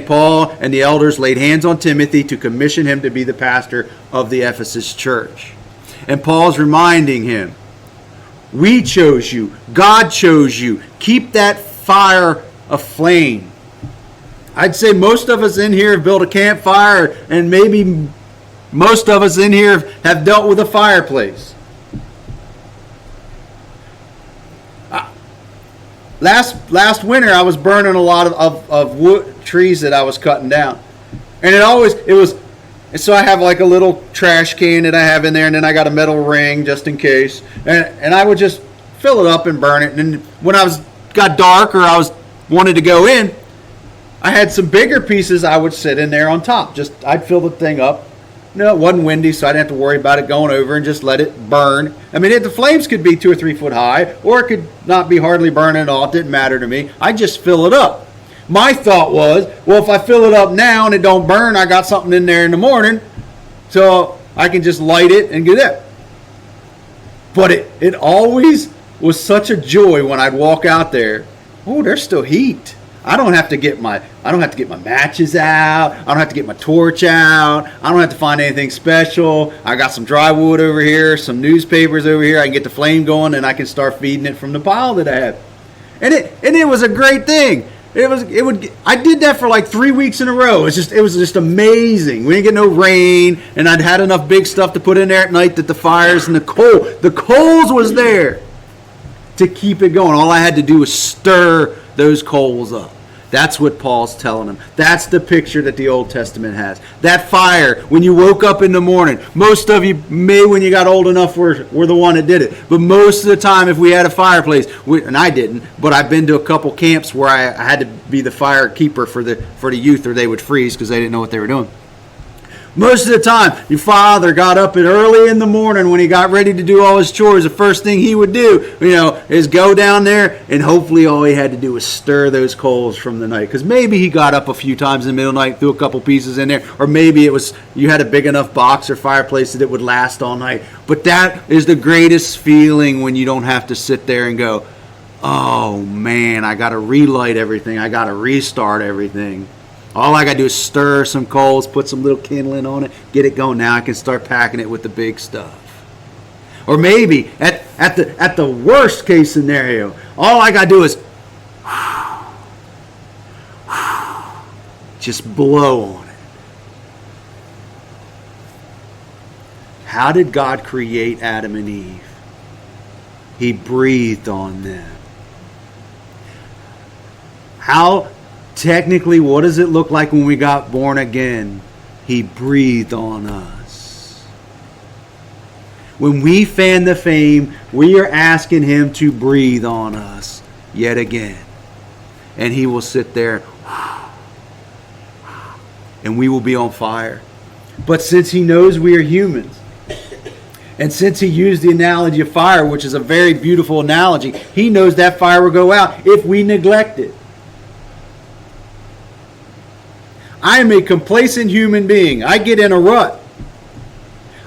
Paul and the elders laid hands on Timothy to commission him to be the pastor of the Ephesus church. And Paul's reminding him, we chose you. God chose you. Keep that fire aflame. I'd say most of us in here have built a campfire, and maybe most of us in here have dealt with a fireplace. Last winter, I was burning a lot of wood trees that I was cutting down. And so I have like a little trash can that I have in there, and then I got a metal ring just in case. And I would just fill it up and burn it. And when got dark or wanted to go in, I had some bigger pieces I would sit in there on top. I'd fill the thing up. It wasn't windy, so I didn't have to worry about it going over, and just let it burn. I mean, the flames could be 2 or 3 foot high, or it could not be hardly burning at all. It didn't matter to me. I just fill it up. My thought was, well, if I fill it up now and it don't burn, I got something in there in the morning, so I can just light it and get it. But it always was such a joy when I'd walk out there. Oh, there's still heat. I don't have to get my matches out. I don't have to get my torch out. I don't have to find anything special. I got some dry wood over here, some newspapers over here. I can get the flame going, and I can start feeding it from the pile that I have. And it was a great thing. I did that for like 3 weeks in a row. It was just amazing. We didn't get no rain, and I'd had enough big stuff to put in there at night that the fires and the coals was there to keep it going. All I had to do was stir those coals up. That's what Paul's telling them. That's the picture that the Old Testament has. That fire, when you woke up in the morning, most of you may, when you got old enough, were the one that did it. But most of the time, if we had a fireplace, and I didn't, but I've been to a couple camps where I had to be the fire keeper for the youth, or they would freeze because they didn't know what they were doing. Most of the time, your father got up early in the morning when he got ready to do all his chores. The first thing he would do, is go down there, and hopefully all he had to do was stir those coals from the night. Because maybe he got up a few times in the middle of the night, threw a couple pieces in there, or maybe you had a big enough box or fireplace that it would last all night. But that is the greatest feeling when you don't have to sit there and go, oh man, I got to relight everything. I got to restart everything. All I got to do is stir some coals, put some little kindling on it, get it going. Now I can start packing it with the big stuff. Or maybe, at the worst case scenario, all I got to do is just blow on it. How did God create Adam and Eve? He breathed on them. Technically, what does it look like when we got born again? He breathed on us. When we fan the flame, we are asking Him to breathe on us yet again. And He will sit there, and we will be on fire. But since He knows we are humans, and since He used the analogy of fire, which is a very beautiful analogy, He knows that fire will go out if we neglect it. I am a complacent human being. I get in a rut.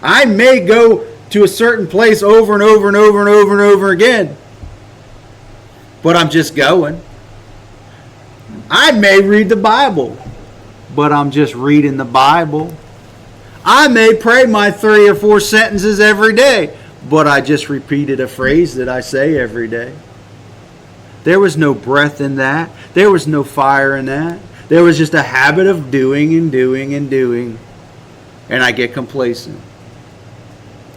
I may go to a certain place over and over and over and over and over again, but I'm just going. I may read the Bible, but I'm just reading the Bible. I may pray my 3 or 4 sentences every day, but I just repeated a phrase that I say every day. There was no breath in that. There was no fire in that. There was just a habit of doing and doing and doing. And I get complacent.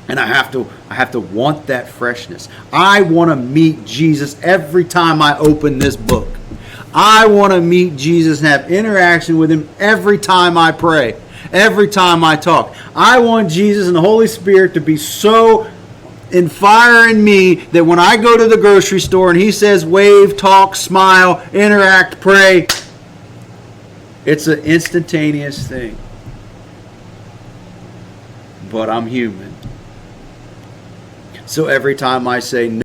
And I have to want that freshness. I want to meet Jesus every time I open this book. I want to meet Jesus and have interaction with Him every time I pray, every time I talk. I want Jesus and the Holy Spirit to be so in fire in me that when I go to the grocery store and He says wave, talk, smile, interact, pray, it's an instantaneous thing. But I'm human. So every time I say no,